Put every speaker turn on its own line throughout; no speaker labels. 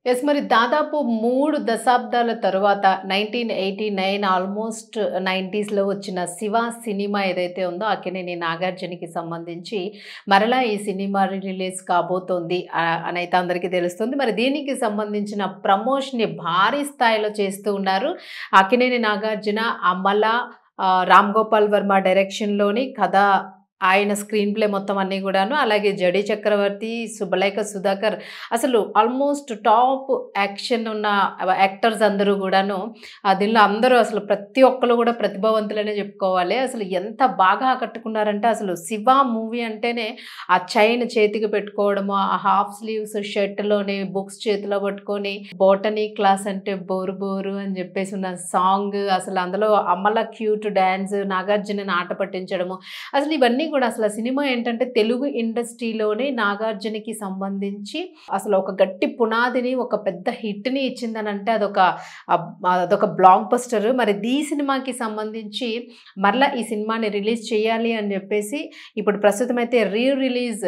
Yes. మరి దాదాపు 3 దశాబ్దాల తరువాత 1989 ఆల్మోస్ట్ 90స్‌లో వచ్చిన 'శివ' సినిమా ఏదైతే ఉందో అక్కినేని నాగార్జునకి సంబంధించి మరలా ఈ సినిమా రిలీజ్ కాబోతోంది అనైతే అందరికీ తెలుస్తుంది. మరి దీనికి సంబంధించిన ప్రమోషన్‌ని భారీ స్థాయిలో చేస్తూ ఉన్నారు. అక్కినేని నాగార్జున, అమల, రామ్ గోపాల్ వర్మ డైరెక్షన్‌లోని కథ ఆయన స్క్రీన్ ప్లే మొత్తం అన్నీ గూడాను. అలాగే 'జడి చక్రవర్తి', 'శుభలేఖ సుధాకర్' అసలు ఆల్మోస్ట్ టాప్ యాక్షన్ ఉన్న యాక్టర్స్ అందరూ గూడాను దీనిలో అందరూ అసలు ప్రతి ఒక్కళ్ళు గూడా ప్రతిభావంతులనే జెప్పుకోవాలి. అసలు ఎంత బాగా ఆకట్టుకున్నారంటే అసలు 'శివ' మూవీ అంటేనే ఆ చైన్ చేతికి పెట్టుకోవడము, ఆ హాఫ్ స్లీవ్స్ షర్ట్‌లోని బుక్స్ చేతిలో పట్టుకొని 'బోటనీ క్లాస్ అంటే బోరు బోరు' అని జెప్పేసి ఉన్న సాంగ్, అసలు అందులో అమల క్యూట్ డాన్స్, నాగార్జునని ఆట పట్టించడము, అసలు ఇవన్నీ కూడా అసలు ఆ సినిమా ఏంటంటే తెలుగు ఇండస్ట్రీలోనే నాగార్జునకి సంబంధించి అసలు ఒక గట్టి పునాదిని, ఒక పెద్ద హిట్‌ని ఇచ్చిందనంటే అదొక బ్లాక్ బస్టర్. మరి ఈ సినిమాకి సంబంధించి మరలా ఈ సినిమాని రిలీజ్ చేయాలి అని జెప్పేసి ఇప్పుడు ప్రస్తుతమైతే రిలీజ్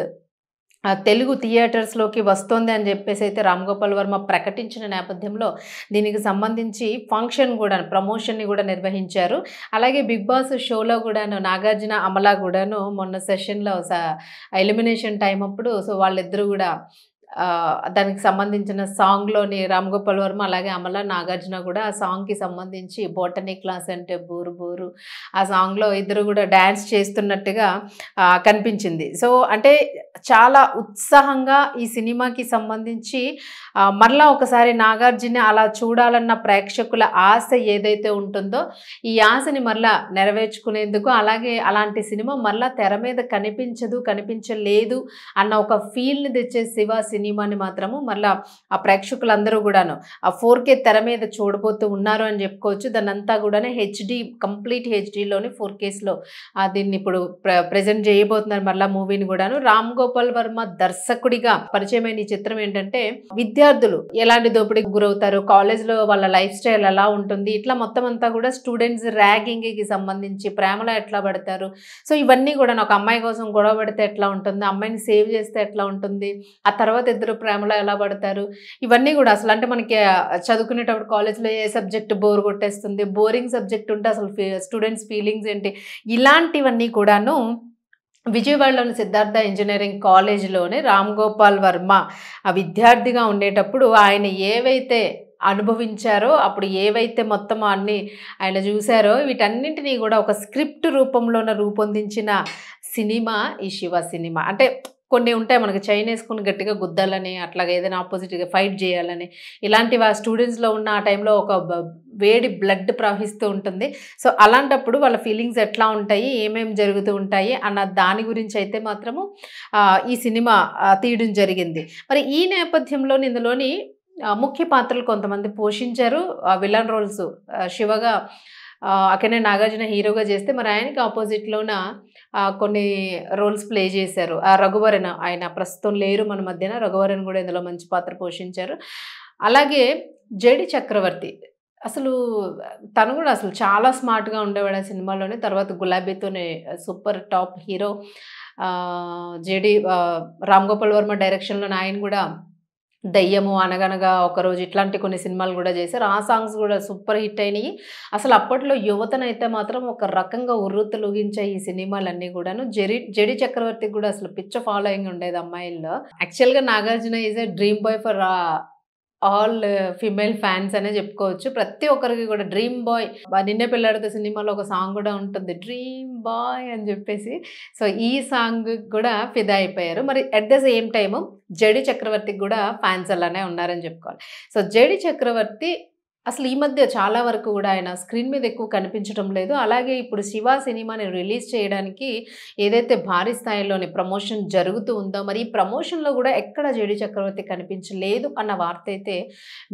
తెలుగు థియేటర్స్‌లోకి వస్తోంది అని జెప్పేసైతే రామ్ గోపాల్ వర్మ ప్రకటించిన నేపథ్యంలో దీనికి సంబంధించి ఫంక్షన్ గూడా ప్రమోషన్‌ని గూడా నిర్వహించారు. అలాగే 'బిగ్ బాస్' షోలో గూడాను నాగార్జున, అమల గూడాను మొన్న సెషన్‌లో ఎలిమినేషన్ టైమ్ అప్పుడు వాళ్ళిద్దరూ గూడా దానికి సంబంధించిన సాంగ్‌లోని రామ్ గోపాల్ వర్మ, అలాగే అమల, నాగార్జున గూడా ఆ సాంగ్‌కి సంబంధించి 'బోటనీ క్లాస్ అంటే బోరు బోరు' ఆ సాంగ్‌లో ఇద్దరు గూడా డాన్స్ చేస్తున్నట్టుగా కనిపించింది. సో, అంటే చాలా ఉత్సాహంగా ఈ సినిమాకి సంబంధించి మరలా ఒకసారి నాగార్జున అలా చూడాలన్న ప్రేక్షకుల ఆశ ఏదైతే ఉంటుందో, ఈ ఆశని మరలా నెరవేర్చుకునేందుకు, అలాగే అలాంటి సినిమా మరలా తెర మీద కనిపించలేదు అన్న ఒక ఫీల్‌ని తెచ్చే 'శివ' సినిమాని మాత్రము మరలా ఆ ప్రేక్షకులందరూ గూడాను ఆ 4K తెర మీద చూడబోతూ ఉన్నారు అని జెప్పుకోవచ్చు. దాన్నంతా గూడాను కంప్లీట్ హెచ్‌డీలోని 4Ksలో దీన్ని ఇప్పుడు ప్రెజెంట్ జేయబోతున్నారు మరలా మూవీని గూడాను. రామ్ గోపాల్ వర్మ దర్శకుడిగా పరిచయమైన ఈ చిత్రం ఏంటంటే, విద్యార్థులు ఎలాంటి దోపిడీకి గురవుతారు, కాలేజ్‌లో వాళ్ళ లైఫ్ స్టైల్ ఎలా ఉంటుంది, ఇట్లా మొత్తం అంతా గూడా స్టూడెంట్స్ ర్యాగింగ్‌కి సంబంధించి ప్రేమలో ఎట్లా పడతారు, సో ఇవన్నీ గూడాను ఒక అమ్మాయి కోసం గొడవ పడితే ఎట్లా ఉంటుంది, అమ్మాయిని సేవ్ చేస్తే ఎట్లా ఉంటుంది, ఆ తర్వాత ఇద్దరు ప్రేమలో ఎలా పడతారు, ఇవన్నీ గూడా అసలు అంటే మనకి చదువుకునేటప్పుడు కాలేజ్‌లో ఏ సబ్జెక్ట్ బోర్ కొట్టేస్తుంది, బోరింగ్ సబ్జెక్ట్ ఉంటే అసలు స్టూడెంట్స్ ఫీలింగ్స్ ఏంటి, ఇలాంటివన్నీ కూడాను విజయవాడలోని సిద్ధార్థ ఇంజినీరింగ్ కాలేజ్‌లోనే రామ్ గోపాల్ వర్మ విద్యార్థిగా ఉండేటప్పుడు ఆయన ఏవైతే అనుభవించారో, అప్పుడు ఏవైతే మొత్తం అన్నీ ఆయన చూసారో వీటన్నింటినీ గూడా ఒక స్క్రిప్ట్ రూపంలోన రూపొందించిన సినిమా ఈ 'శివ' సినిమా. అంటే కొన్ని ఉంటాయి మనకు చైన్ యేసుకొని గట్టిగా గుద్దాలని, అట్లాగా ఏదైనా ఆపోజిట్‌గా ఫైట్ జేయాలని, ఇలాంటివి ఆ స్టూడెంట్స్‌లో ఉన్న ఆ టైంలో ఒక వేడి బ్లడ్ ప్రవహిస్తూ ఉంటుంది. సో, అలాంటప్పుడు వాళ్ళ ఫీలింగ్స్ ఎట్లా ఉంటాయి, ఏమేమి జరుగుతూ ఉంటాయి అన్న దాని గురించి అయితే మాత్రము ఈ సినిమా తీయడం జరిగింది. మరి ఈ నేపథ్యంలోని ఇందులోని ముఖ్య పాత్రలు కొంతమంది పోషించారు. విలన్ రోల్స్ శివగా అక్కినేని నాగార్జున హీరోగా చేస్తే, మరి ఆయనకి ఆపోజిట్‌లోన కొన్ని రోల్స్ ప్లే చేశారు. రఘువరన్ ఆయన ప్రస్తుతం లేరు మన మధ్యన. రఘువరన్ కూడా ఇందులో మంచి పాత్ర పోషించారు. అలాగే 'జడి చక్రవర్తి' అసలు తను కూడా అసలు చాలా స్మార్ట్‌గా ఉండేవాడు ఆ సినిమాలోనే. తర్వాత 'గులాబీతోనే' super top hero. 'Ram Gopal Varma' డైరెక్షన్‌లోనే ఆయన కూడా 'దెయ్యము', 'అనగనగా ఒకరోజు' ఇట్లాంటి కొన్ని సినిమాలు గూడా చేశారు. ఆ సాంగ్స్ గూడా సూపర్ హిట్ అయినియి. అసలు అప్పట్లో యువతనైతే మాత్రం ఒక రకంగా ఉర్రూతలూగించాయి ఈ సినిమాలన్నీ గూడాను. 'జడి చక్రవర్తికి' గూడా అసలు పిచ్చ ఫాలోయింగ్ ఉండేది అమ్మాయిల్లో. యాక్చువల్‌గా 'Nagarjuna is a dream boy for all female fans అనే చెప్పుకోవచ్చు. ప్రతి ఒక్కరికి కూడా డ్రీమ్ బాయ్ 'నిన్నే పెళ్లాడతా' సినిమాలో ఒక సాంగ్ గూడా ఉంటుంది. డ్రీమ్ బాయ్ అని జెప్పేసి. సో, ఈ సాంగ్ కూడా ఫిదా అయిపోయారు. మరి అట్ ద సేమ్ టైము 'జడి చక్రవర్తికి' గూడా ఫ్యాన్స్ అలానే ఉన్నారని చెప్పుకోవాలి. సో, 'జడి చక్రవర్తి' అసలు ఈ మధ్య చాలా వరకు గూడా ఆయన స్క్రీన్ మీద ఎక్కువ కనిపించడం లేదు. అలాగే ఇప్పుడు 'శివ' సినిమాని రిలీజ్ చేయడానికి ఏదైతే భారీ స్థాయిలోని ప్రమోషన్ జరుగుతూ ఉందో, మరి ఈ ప్రమోషన్‌లో గూడా ఎక్కడ 'జడి చక్రవర్తి' కనిపించలేదు అన్న వార్తయితే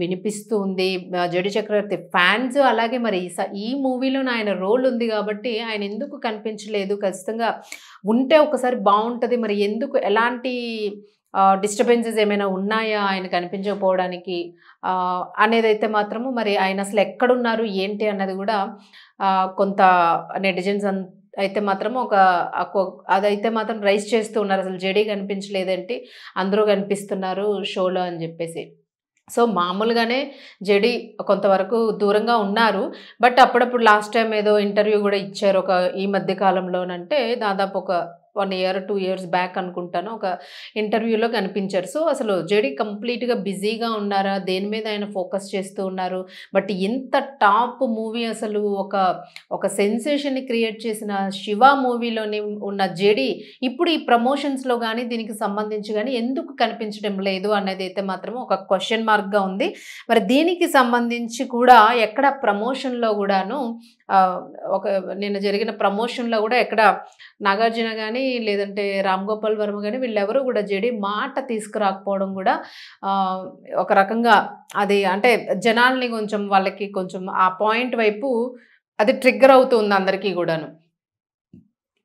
వినిపిస్తూ ఉంది. 'జడి చక్రవర్తి' ఫ్యాన్స్ అలాగే మరి ఈ మూవీలోనే ఆయన రోల్ ఉంది గాబట్టి ఆయన ఎందుకు కనిపించలేదు, ఖచ్చితంగా ఉంటే ఒకసారి బావుంటది. మరి ఎందుకు ఎలాంటి డిస్టర్బెన్సెస్ ఏమైనా ఉన్నాయా ఆయన కనిపించకపోవడానికి అనేదైతే మాత్రము మరి ఆయన అసలు ఎక్కడున్నారు, ఏంటి అన్నది గూడా కొంత నెటిజన్స్ అయితే మాత్రం అదైతే మాత్రం రైజ్ చేస్తూ ఉన్నారు. అసలు 'జెడీ' కనిపించలేదేంటి, అందరూ కనిపిస్తున్నారు షోలో అని జెప్పేసి. సో, మామూలుగానే జెడీ కొంతవరకు దూరంగా ఉన్నారు. బట్ అప్పుడప్పుడు లాస్ట్ టైమ్ ఏదో ఇంటర్వ్యూ గూడా ఇచ్చారు. ఈ మధ్య కాలంలోనంటే దాదాపు ఒక 1 ఇయర్, 2 ఇయర్స్ బ్యాక్ అనుకుంటాను. ఒక ఇంటర్వ్యూలో కనిపించారు. సో, అసలు జెడీ కంప్లీట్‌గా బిజీగా ఉన్నారా? దేని మీద ఆయన ఫోకస్ చేస్తూ ఉన్నారు? బట్ ఇంత టాప్ మూవీ అసలు ఒక సెన్సేషన్‌ని క్రియేట్ చేసిన 'శివ' మూవీలోని ఉన్న జెడీ ఇప్పుడు ఈ ప్రమోషన్స్‌లో గాని, దీనికి సంబంధించి గాని ఎందుకు కనిపించడం లేదు అన్నదైతే మాత్రం ఒక క్వెషన్ మార్క్‌గా ఉంది. మరి దీనికి సంబంధించి కూడా ఎక్కడ ప్రమోషన్‌లో గూడాను ఆహ్, ఒక నిన్న జరిగిన ప్రమోషన్‌లో గూడా ఎక్కడ నాగార్జున గాని, లేదంటే రామ్ గోపాల్ వర్మ గాని వీళ్ళెవరు గూడా జెడీ మాట తీసుకురాకపోవడం గూడా ఆహ్, ఒక రకంగా అది అంటే జనాల్ని కొంచెం వాళ్ళకి కొంచెం ఆ పాయింట్ వైపు అది ట్రిగ్గర్ అవుతుంది అందరికీ గూడాను.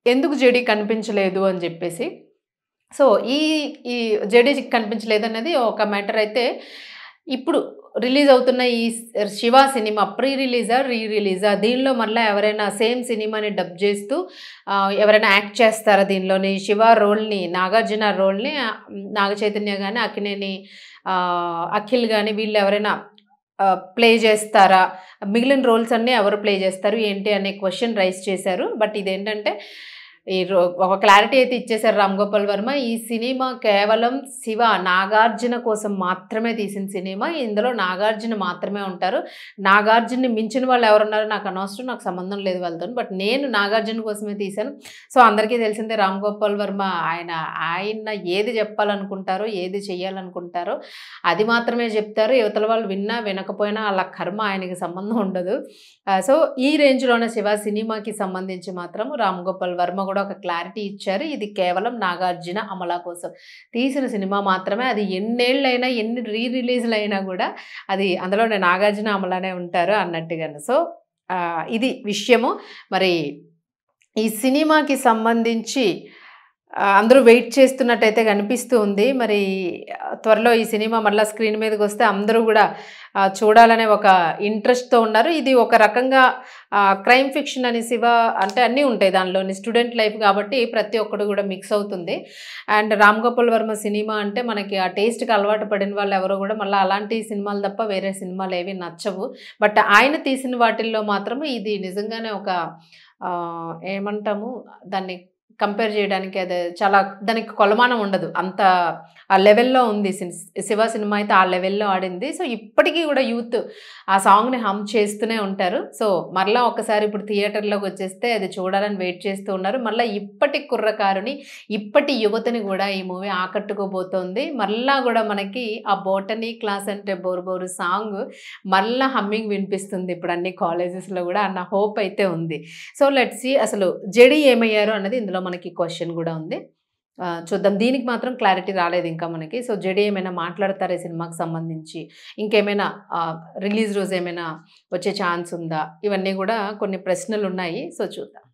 ఎందుకు జెడీ కనిపించలేదు అని జెప్పేసి. సో, ఈ ఈ జెడీ కనిపించలేదన్నది ఒక మ్యాటర్ అయితే, ఇప్పుడు రిలీజ్ అవుతున్న ఈ 'శివ' సినిమా ప్రీ రిలీజా? రీ రిలీజా? దీనిలో మళ్ళా ఎవరైనా సేమ్ సినిమాని డబ్ చేస్తూ ఎవరైనా యాక్ట్ చేస్తారా దీనిలోని? 'శివ' రోల్‌ని, నాగార్జున రోల్‌ని నాగ చైతన్య గాని, అక్కినేని అఖిల్ గాని వీళ్ళెవరైనా ప్లే చేస్తారా? మిగిలిన రోల్స్ అన్నీ ఎవరు ప్లే చేస్తారు? ఏంటి అనే క్వెషన్ రైజ్ చేశారు. బట్ ఇదేంటంటే ఒక క్లారిటీ అయితే ఇచ్చేసారు రామ్ గోపాల్ వర్మ. ఈ సినిమా కేవలం 'శివ' నాగార్జున కోసం మాత్రమే తీసిన సినిమా. ఇందులో నాగార్జున మాత్రమే ఉంటారు. నాగార్జునని మించిన వాళ్ళు ఎవరున్నారో నాకు అనవసరం. నాకు సంబంధం లేదు వాళ్ళతోని. బట్ నేను నాగార్జున కోసమే తీశాను. సో, అందరికీ తెలిసిందే రామ్ గోపాల్ వర్మ ఆయన ఏది చెప్పాలనుకుంటారో, ఏది చేయాలనుకుంటారో అది మాత్రమే చెప్తారు. యువతల వాళ్ళు విన్నా, వినకపోయినా ఆళ్ళ కర్మ, ఆయనకి సంబంధం ఉండదు. సో, ఈ రేంజ్‌లోనే 'శివ' సినిమాకి సంబంధించి మాత్రం రామ్ గోపాల్ వర్మ గూడా ఒక క్లారిటీ ఇచ్చారు. ఇది కేవలం నాగార్జున, అమల కోసం తీసిన సినిమా మాత్రమే. అది ఎన్నేళ్లైనా, ఎన్ని రిలీజ్‌లయినా గూడా అది అందులోనే నాగార్జున, అమలనే ఉంటారు అన్నట్టుగాను. సో, ఇది విషయము. మరి ఈ సినిమాకి సంబంధించి అందరూ వెయిట్ చేస్తున్నట్టయితే కనిపిస్తూ ఉంది. మరి త్వరలో ఈ సినిమా మళ్ళా స్క్రీన్ మీదకొస్తే అందరూ గూడా చూడాలనే ఒక ఇంట్రెస్ట్‌తో ఉన్నారు. ఇది ఒక రకంగా క్రైమ్ ఫిక్షన్ అని 'శివ' అంటే అన్నీ ఉంటాయి దానిలోని. స్టూడెంట్ లైఫ్ కాబట్టి ప్రతి ఒక్కటి గూడా మిక్స్ అవుతుంది. అండ్ 'రామ్ గోపాల్ వర్మ' సినిమా అంటే మనకి ఆ టేస్ట్‌కి అలవాటు పడిన వాళ్ళెవరో గూడా మళ్ళా అలాంటి సినిమాలు తప్ప వేరే సినిమాలేవి నచ్చవు. బట్ ఆయన తీసిన వాటిల్లో మాత్రం ఇది నిజంగానే ఒక ఏమంటాము దాన్ని కంపేర్ చేయడానికి అది చాలా దానికి కొలమానం ఉండదు. అంత ఆ లెవెల్‌లో ఉంది. 'శివ' సినిమా అయితే ఆ లెవెల్‌లో ఆడింది. సో, ఇప్పటికి గూడా యూత్ ఆ సాంగ్‌ని హమ్ చేస్తూనే ఉంటారు. సో, మరలా ఒక్కసారి ఇప్పుడు థియేటర్‌లోకొచ్చేస్తే అది చూడాలని వెయిట్ చేస్తూ ఉన్నారు. మళ్ళా ఇప్పటి కుర్రకారుని, ఇప్పటి యువతని గూడా ఈ మూవీ ఆకట్టుకోబోతోంది. మరలా గూడా మనకి ఆ 'బోటనీ క్లాస్ అంటే బోరు బోరు' సాంగ్ మళ్ళా హమ్మింగ్ వినిపిస్తుంది ఇప్పుడు అన్ని కాలేజెస్‌లో గూడా అన్న హోప్ అయితే ఉంది. సో, లెట్స్ సీ అసలు జెడీ ఏమయ్యారు అన్నది ఇందులో మనకి క్వెషన్ గూడా ఉంది. చూద్దాం. దీనికి మాత్రం క్లారిటీ రాలేదు ఇంకా మనకి. సో, జెడీ ఏమైనా మాట్లాడతారా ఈ సినిమాకి సంబంధించి? ఇంకేమైనా రిలీజ్ రోజు ఏమైనా వచ్చే ఛాన్స్ ఉందా? ఇవన్నీ గూడా కొన్ని ప్రశ్నలున్నాయి. సో, చూద్దాం.